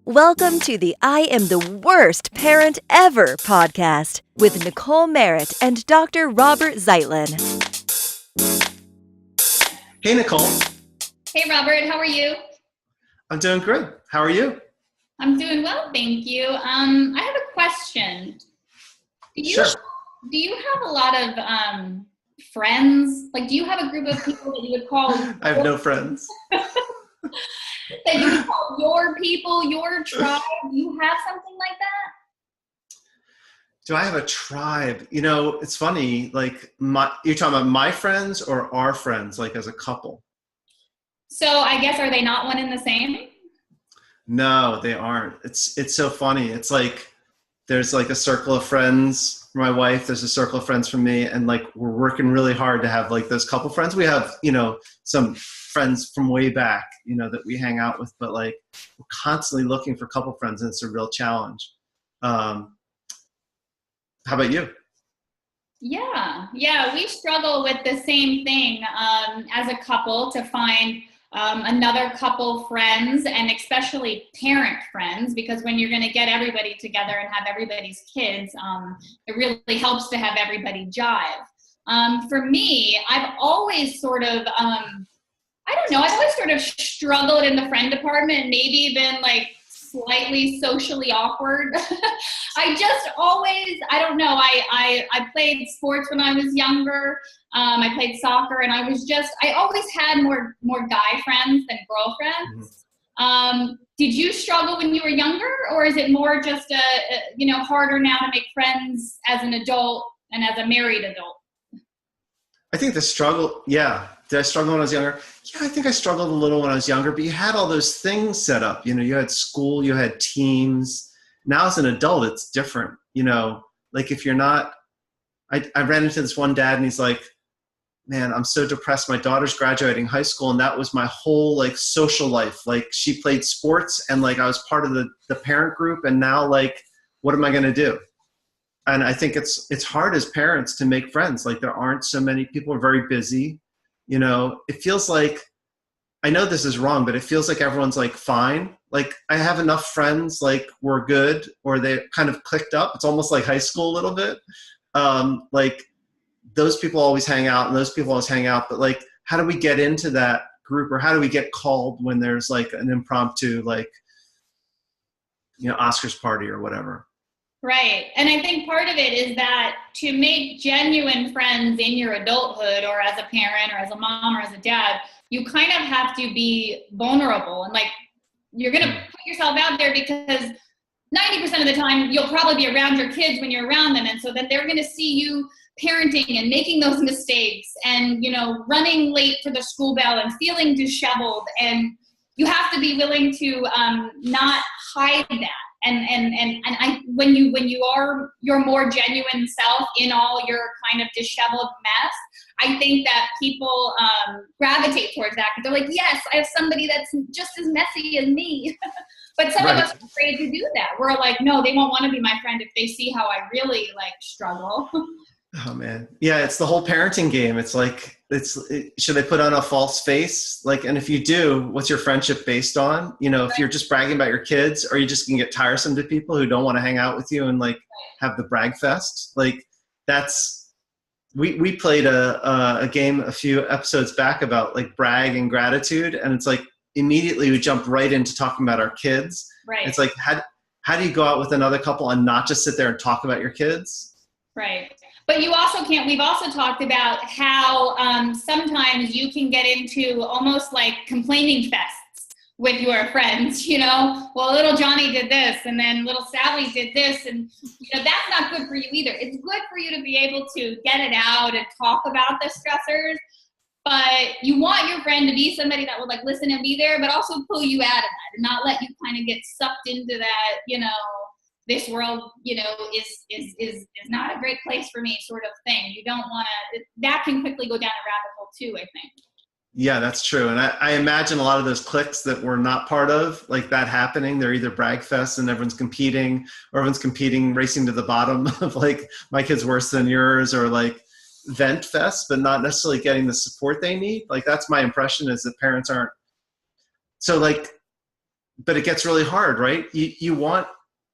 Welcome to the I Am the Worst Parent Ever podcast with Nicole Merritt and Dr. Robert Zeitlin. Hey, Nicole. Hey, Robert. How are you? I'm doing good. How are you? I'm doing well, thank you. I have a question. Sure. Do you have a lot of friends? Like, do you have a group of people that you would call? I have no friends. That you would call your people, your tribe? Do you have something like that? Do I have a tribe? You know, it's funny. Like, you're talking about my friends or our friends, like as a couple? So I guess, are they not one and the same? No, they aren't. It's so funny. It's like there's like a circle of friends for my wife. There's a circle of friends for me, and like we're working really hard to have like those couple friends. We have, some friends from way back, that we hang out with, but like we're constantly looking for couple friends, and it's a real challenge. How about you? Yeah, we struggle with the same thing as a couple to find another couple friends, and especially parent friends, because when you're going to get everybody together and have everybody's kids, it really helps to have everybody jive. For me, I've always sort of, I've always sort of struggled in the friend department, maybe been like slightly socially awkward. I played sports when I was younger. I played soccer, and I always had more guy friends than girlfriends. Mm-hmm. Did you struggle when you were younger, or is it more just harder now to make friends as an adult and as a married adult? I think the struggle, yeah. Did I struggle when I was younger? Yeah, I think I struggled a little when I was younger, but you had all those things set up. You had school, you had teams. Now as an adult, it's different. Like if you're not, I ran into this one dad, and he's like, man, I'm so depressed. My daughter's graduating high school, and that was my whole like social life. Like she played sports, and like I was part of the parent group, and now like, what am I going to do? And I think it's hard as parents to make friends. Like there aren't so many people are very busy. It feels like, I know this is wrong, but it feels like everyone's like fine. Like I have enough friends, like we're good, or they kind of clicked up. It's almost like high school a little bit. Like those people always hang out and those people always hang out. But like, how do we get into that group, or how do we get called when there's like an impromptu, like, Oscars party or whatever? Right. And I think part of it is that to make genuine friends in your adulthood, or as a parent or as a mom or as a dad, you kind of have to be vulnerable, and like you're going to put yourself out there, because 90% of the time you'll probably be around your kids when you're around them. And so then they're going to see you parenting and making those mistakes and, running late for the school bell and feeling disheveled. And you have to be willing to not hide that. When you are your more genuine self in all your kind of disheveled mess, I think that people gravitate towards that, because they're like, yes, I have somebody that's just as messy as me. But some of us are afraid to do that. We're like, no, they won't want to be my friend if they see how I really like struggle. Oh man. Yeah. It's the whole parenting game. It's like, should I put on a false face? Like, and if you do, what's your friendship based on? If you're just bragging about your kids, or you just can get tiresome to people who don't want to hang out with you and like have the brag fest. Like we played a game a few episodes back about like brag and gratitude. And it's like, immediately we jump right into talking about our kids. Right. It's like, how do you go out with another couple and not just sit there and talk about your kids? Right. But you also can't, we've also talked about how sometimes you can get into almost like complaining fests with your friends, well, little Johnny did this, and then little Sally did this, and that's not good for you either. It's good for you to be able to get it out and talk about the stressors, but you want your friend to be somebody that will like listen and be there, but also pull you out of that and not let you kind of get sucked into that, this world, is not a great place for me sort of thing. You don't want to, that can quickly go down a rabbit hole too, I think. Yeah, that's true. And I imagine a lot of those cliques that we're not part of, like that happening, they're either brag fest and everyone's competing, or everyone's competing, racing to the bottom of like, my kid's worse than yours, or like vent fest, but not necessarily getting the support they need. Like that's my impression, is that parents aren't. So like, but it gets really hard, right? You want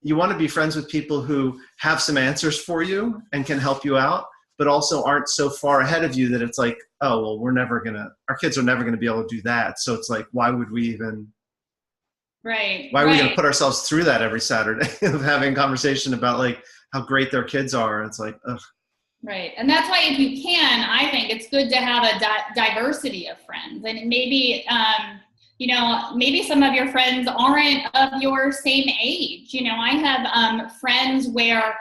to be friends with people who have some answers for you and can help you out, but also aren't so far ahead of you that it's like, oh, well, our kids are never going to be able to do that. So it's like, why would we even, why are we going to put ourselves through that every Saturday of having a conversation about like how great their kids are? It's like, ugh. Right. And that's why if you can, I think it's good to have a diversity of friends. And maybe, maybe some of your friends aren't of your same age. I have friends where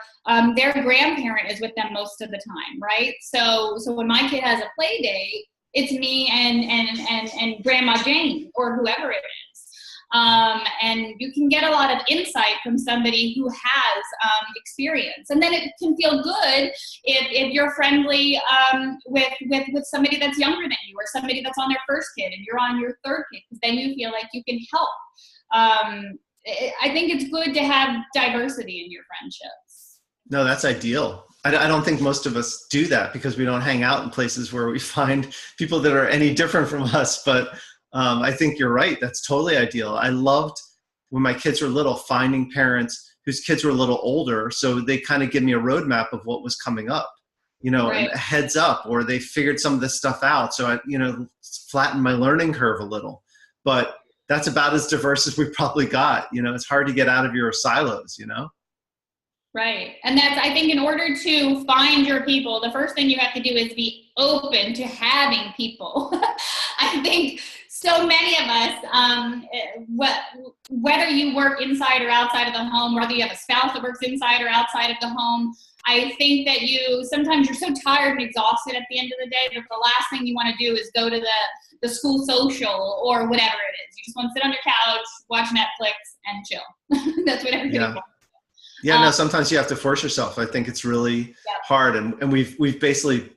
their grandparent is with them most of the time, right? So when my kid has a play date, it's me and Grandma Jane or whoever it is. And you can get a lot of insight from somebody who has experience. And then it can feel good if you're friendly with somebody that's younger than you or somebody that's on their first kid and you're on your third kid, because then you feel like you can help. I think it's good to have diversity in your friendships. No, that's ideal. I don't think most of us do that because we don't hang out in places where we find people that are any different from us. But I think you're right. That's totally ideal. I loved when my kids were little finding parents whose kids were a little older. So they kind of give me a roadmap of what was coming up, right. And a heads up, or they figured some of this stuff out. So I, flattened my learning curve a little, but that's about as diverse as we probably got. It's hard to get out of your silos, Right. And I think in order to find your people, the first thing you have to do is be open to having people. I think so many of us, whether you work inside or outside of the home, whether you have a spouse that works inside or outside of the home, I think that sometimes you're so tired and exhausted at the end of the day that the last thing you want to do is go to the school social or whatever it is. You just want to sit on your couch, watch Netflix, and chill. That's what everybody wants. Yeah, no, sometimes you have to force yourself. I think it's really hard. And we've basically,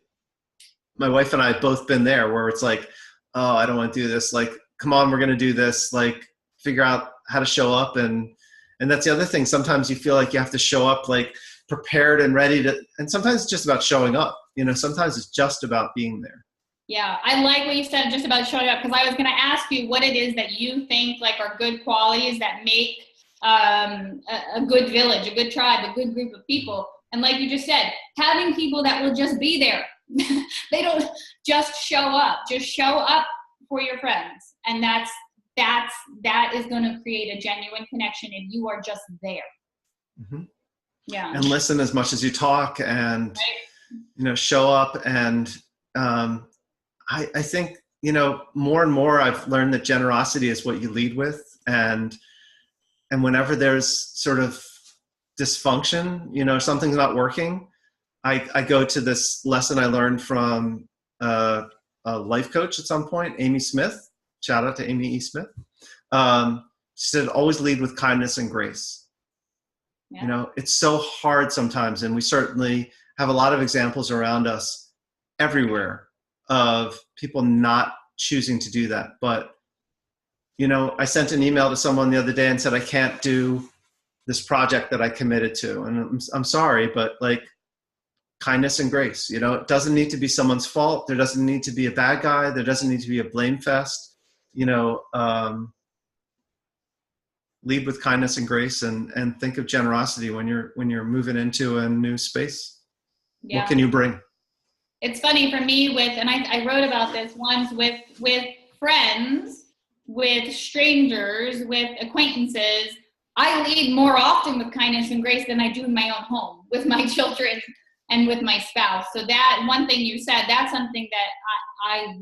my wife and I have both been there where it's like, oh, I don't want to do this. Like, come on, we're going to do this. Like, figure out how to show up. And that's the other thing. Sometimes you feel like you have to show up like prepared and ready to, and sometimes it's just about showing up. Sometimes it's just about being there. Yeah, I like what you said just about showing up, because I was going to ask you what it is that you think like are good qualities that make a good village, a good tribe, a good group of people. And like you just said, having people that will just be there. They don't just show up. Just show up for your friends. And that is going to create a genuine connection if you are just there. Mm-hmm. Yeah. And listen as much as you talk and, show up. And I think, more and more I've learned that generosity is what you lead with. And whenever there's sort of dysfunction, something's not working, I go to this lesson I learned from a life coach at some point, Amy Smith. Shout out to Amy E. Smith. She said, always lead with kindness and grace. Yeah. It's so hard sometimes, and we certainly have a lot of examples around us everywhere of people not choosing to do that. But I sent an email to someone the other day and said, I can't do this project that I committed to. And I'm sorry, but like kindness and grace, it doesn't need to be someone's fault. There doesn't need to be a bad guy. There doesn't need to be a blame fest, lead with kindness and grace and think of generosity when you're moving into a new space. Yeah. What can you bring? It's funny for me and I wrote about this once with friends, with strangers, with acquaintances. I lead more often with kindness and grace than I do in my own home with my children and with my spouse. So that one thing you said, that's something that I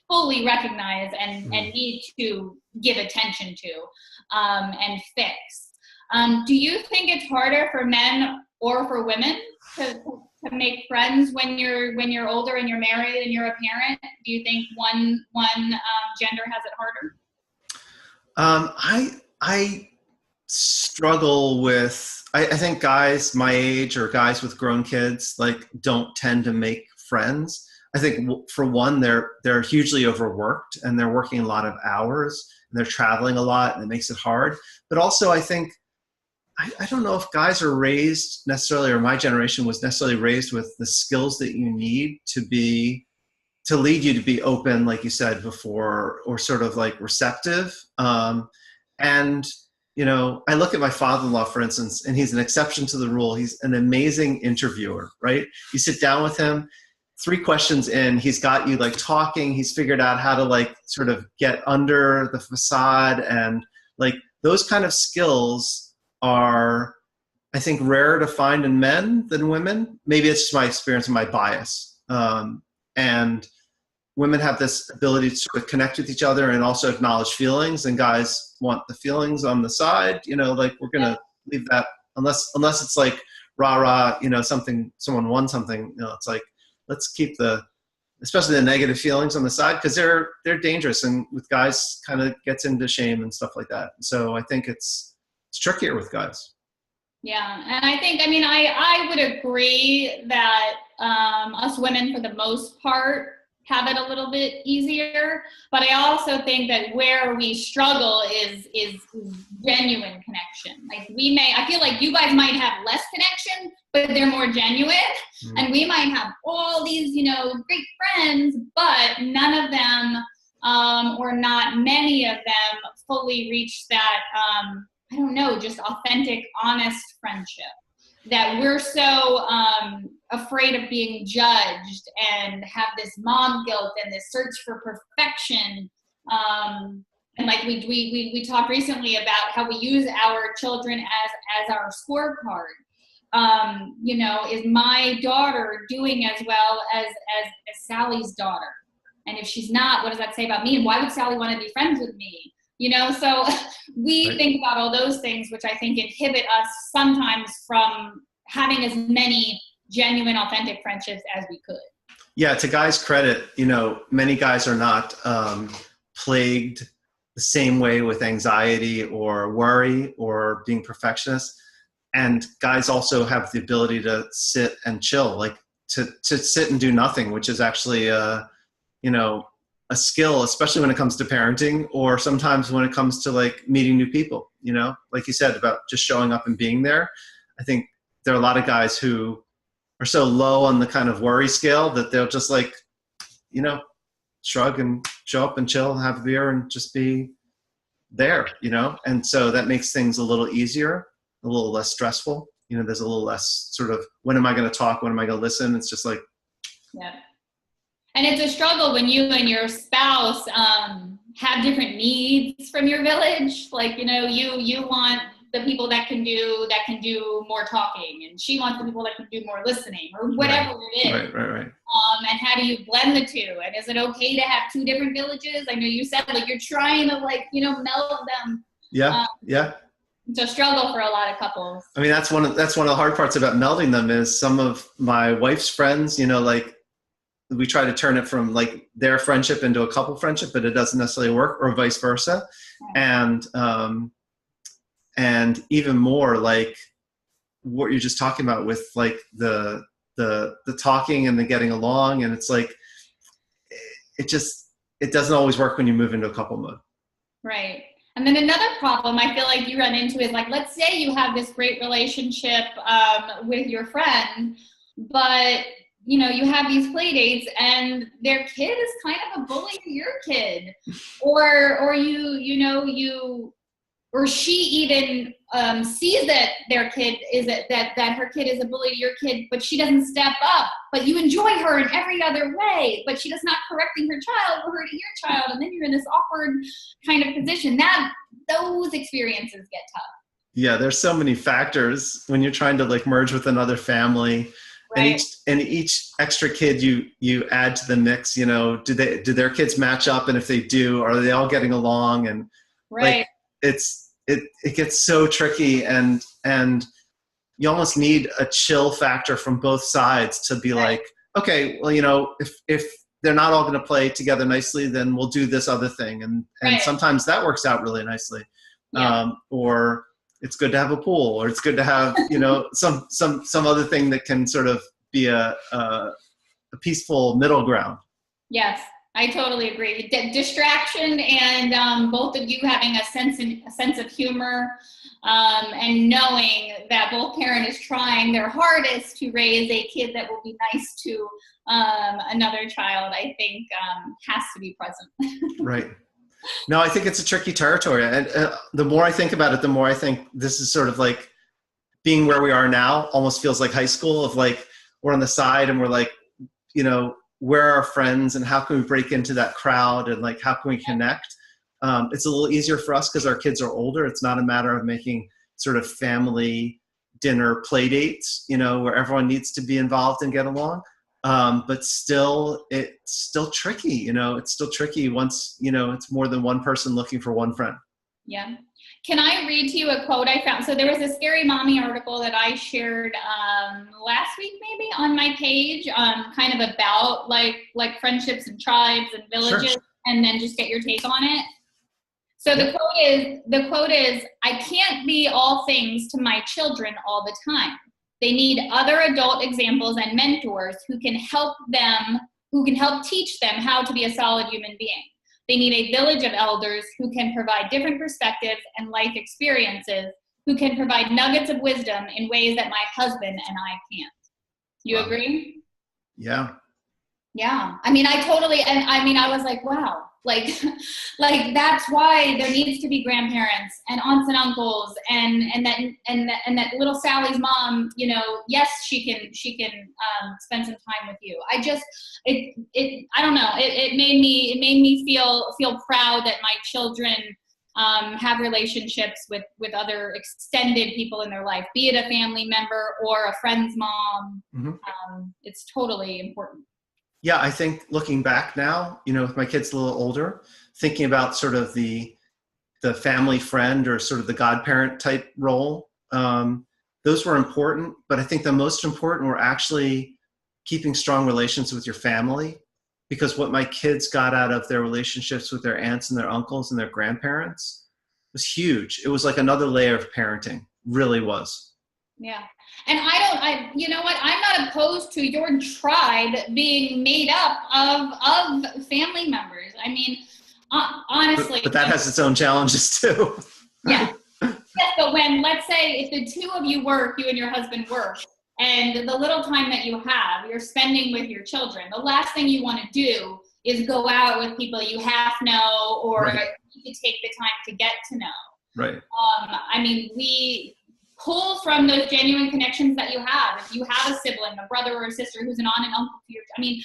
fully recognize and need to give attention to and fix. Do you think it's harder for men or for women to make friends when you're older and you're married and you're a parent? Do you think one gender has it harder? I struggle with, I think guys my age or guys with grown kids like don't tend to make friends. I think for one, they're hugely overworked and they're working a lot of hours and they're traveling a lot and it makes it hard. But also I think, I don't know if guys are raised necessarily, or my generation was necessarily raised with the skills that you need to lead you to be open, like you said before, or sort of like receptive. And, I look at my father-in-law, for instance, and he's an exception to the rule. He's an amazing interviewer, right? You sit down with him, 3 questions in, he's got you like talking. He's figured out how to like sort of get under the facade, and like those kind of skills are, I think, rarer to find in men than women. Maybe it's just my experience and my bias. And women have this ability to sort of connect with each other and also acknowledge feelings, and guys want the feelings on the side. Like we're gonna leave that unless it's like rah rah, someone won something. It's like let's keep especially the negative feelings on the side, because they're dangerous, and with guys kind of gets into shame and stuff like that. So I think it's trickier with guys. Yeah, and I think, I would agree that us women, for the most part, have it a little bit easier, but I also think that where we struggle is genuine connection. Like I feel like you guys might have less connection, but they're more genuine, and we might have all these, great friends, but none of them, or not many of them, fully reach that, just authentic, honest friendship. That we're so afraid of being judged and have this mom guilt and this search for perfection. And like we talked recently about how we use our children as our scorecard. Is my daughter doing as well as Sally's daughter? And if she's not, what does that say about me? And why would Sally want to be friends with me? So we think about all those things, which I think inhibit us sometimes from having as many genuine, authentic friendships as we could. Yeah, to guys' credit, many guys are not plagued the same way with anxiety or worry or being perfectionists. And guys also have the ability to sit and chill, like to sit and do nothing, which is actually, a skill, especially when it comes to parenting, or sometimes when it comes to like meeting new people, like you said about just showing up and being there. I think there are a lot of guys who are so low on the kind of worry scale that they'll just like, shrug and show up and chill, have a beer and just be there, and so that makes things a little easier, a little less stressful. There's a little less sort of, when am I going to talk? When am I going to listen? It's just like, yeah. And it's a struggle when you and your spouse have different needs from your village. Like, you want the people that can do more talking, and she wants the people that can do more listening, or whatever it is. Right. And how do you blend the two? And is it okay to have 2 different villages? I know you said like you're trying to meld them. Yeah. It's a struggle for a lot of couples. That's one of the hard parts about melding them is some of my wife's friends, like, we try to turn it from like their friendship into a couple friendship, but it doesn't necessarily work, or vice versa. And even more like what you're just talking about with like the talking and the getting along. And it's like, it doesn't always work when you move into a couple mode. Right. And then another problem I feel like you run into is like, let's say you have this great relationship with your friend, but you have these play dates and their kid is kind of a bully to your kid, or or she even sees that their kid is that her kid is a bully to your kid, but she doesn't step up, but you enjoy her in every other way, but she does not correcting her child or hurting your child. And then you're in this awkward kind of position. Those experiences get tough. Yeah. There's so many factors when you're trying to like merge with another family. Right. And each extra kid you add to the mix, do their kids match up? And if they do, are they all getting along? And right. Like it gets so tricky, and you almost need a chill factor from both sides to be right. Like, okay, well, if they're not all going to play together nicely, then we'll do this other thing. And right. Sometimes that works out really nicely. Yeah. Or it's good to have a pool, or it's good to have, some other thing that can sort of be a peaceful middle ground. Yes, I totally agree. Distraction and both of you having a sense of humor, and knowing that both parents is trying their hardest to raise a kid that will be nice to another child, I think has to be present. Right. No, I think it's a tricky territory. And the more I think about it, the more I think this is sort of like being where we are now almost feels like high school of like, we're on the side and we're like, where are our friends and how can we break into that crowd and like, how can we connect? It's a little easier for us because our kids are older. It's not a matter of making sort of family dinner play dates, where everyone needs to be involved and get along. But still, it's still tricky, it's still tricky once, it's more than one person looking for one friend. Yeah. Can I read to you a quote I found? So there was a Scary Mommy article that I shared last week, maybe on my page, kind of about like friendships and tribes and villages, sure. And then just get your take on it. So the quote is, I can't be all things to my children all the time. They need other adult examples and mentors who can help teach them how to be a solid human being. They need a village of elders who can provide different perspectives and life experiences, who can provide nuggets of wisdom in ways that my husband and I can't. You agree? Yeah. Yeah. I mean, I was like, wow, like that's why there needs to be grandparents and aunts and uncles and that little Sally's mom, yes, she can spend some time with you. I don't know. It made me feel proud that my children have relationships with other extended people in their life, be it a family member or a friend's mom. Mm-hmm. It's totally important. Yeah, I think looking back now, with my kids a little older, thinking about sort of the family friend or sort of the godparent type role, those were important. But I think the most important were actually keeping strong relations with your family, because what my kids got out of their relationships with their aunts and their uncles and their grandparents was huge. It was like another layer of parenting, really was. Yeah. And you know what? I'm not opposed to your tribe being made up of family members. I mean, honestly. But that has its own challenges too. Yeah. Yes, but when, let's say, if the two of you work, you and your husband work, and the little time that you have, you're spending with your children, the last thing you want to do is go out with people you half know or right. You take the time to get to know. Right. I mean, we pull from those genuine connections that you have. If you have a sibling, a brother or a sister who's an aunt and uncle to you,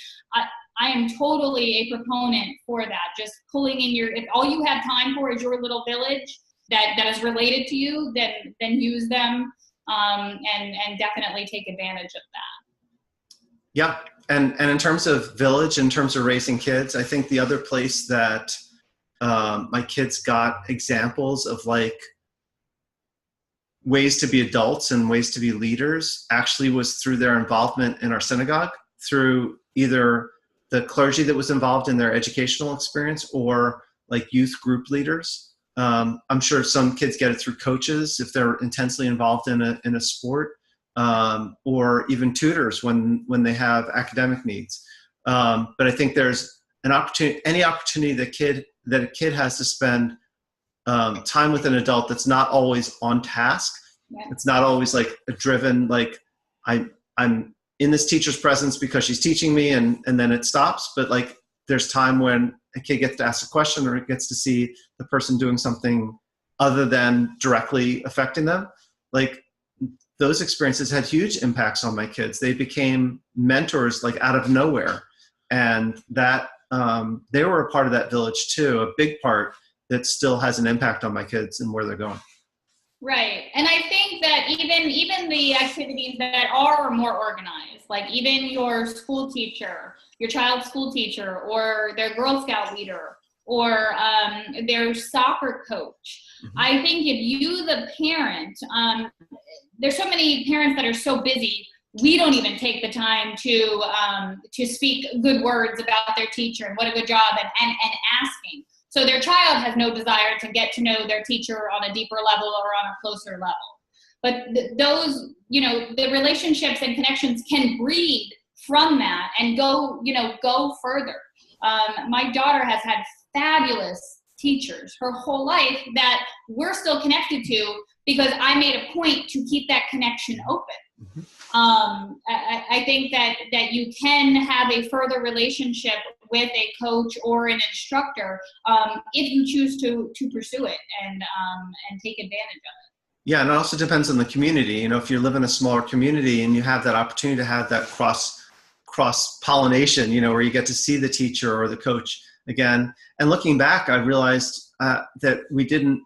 I am totally a proponent for that. Just pulling in if all you have time for is your little village that is related to you, then use them and definitely take advantage of that. Yeah, and in terms of village, in terms of raising kids, I think the other place that my kids got examples of like ways to be adults and ways to be leaders actually was through their involvement in our synagogue, through either the clergy that was involved in their educational experience or like youth group leaders. I'm sure some kids get it through coaches if they're intensely involved in a sport, or even tutors when they have academic needs. But I think there's an opportunity, any opportunity that a kid has to spend time with an adult that's not always on task. Yeah. It's not always like a driven, like I'm in this teacher's presence because she's teaching me and then it stops. But like there's time when a kid gets to ask a question or it gets to see the person doing something other than directly affecting them. Like those experiences had huge impacts on my kids. They became mentors like out of nowhere. And that they were a part of that village too, a big part that still has an impact on my kids and where they're going. Right. And I think that even the activities that are more organized, like even your school teacher, your child's school teacher, or their Girl Scout leader, or their soccer coach. Mm-hmm. I think if you, the parent, there's so many parents that are so busy, we don't even take the time to speak good words about their teacher and what a good job and asking. So their child has no desire to get to know their teacher on a deeper level or on a closer level. But those, the relationships and connections can breed from that and go further. My daughter has had fabulous teachers her whole life that we're still connected to because I made a point to keep that connection open. Mhm. I think that you can have a further relationship with a coach or an instructor if you choose to pursue it and take advantage of it. Yeah, and it also depends on the community. You know, if you live in a smaller community and you have that opportunity to have that cross pollination, you know, where you get to see the teacher or the coach again. And looking back, I realized that we didn't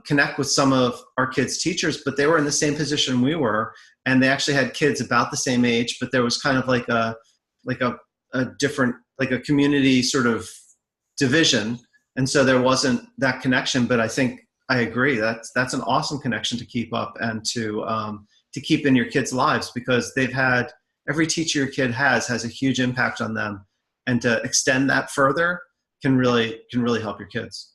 connect with some of our kids' teachers, but they were in the same position we were, and they actually had kids about the same age. But there was kind of like a different, like a community sort of division, and so there wasn't that connection. But I think I agree that's an awesome connection to keep up and to keep in your kids' lives, because they've had every teacher your kid has a huge impact on them, and to extend that further can really help your kids.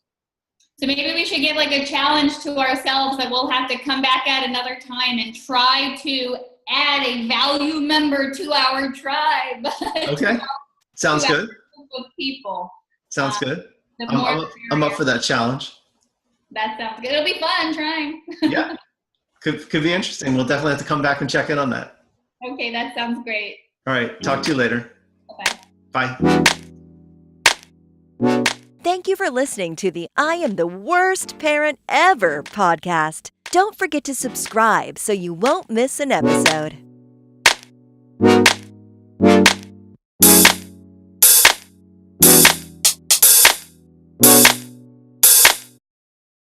So maybe we should give like a challenge to ourselves that we'll have to come back at another time and try to add a value member to our tribe. Okay, sounds good. Of people. Sounds good. I'm up for that challenge. That sounds good. It'll be fun trying. Yeah, could be interesting. We'll definitely have to come back and check in on that. Okay, that sounds great. All right, talk to you later. Bye. Bye. Thank you for listening to the I Am the Worst Parent Ever podcast. Don't forget to subscribe so you won't miss an episode.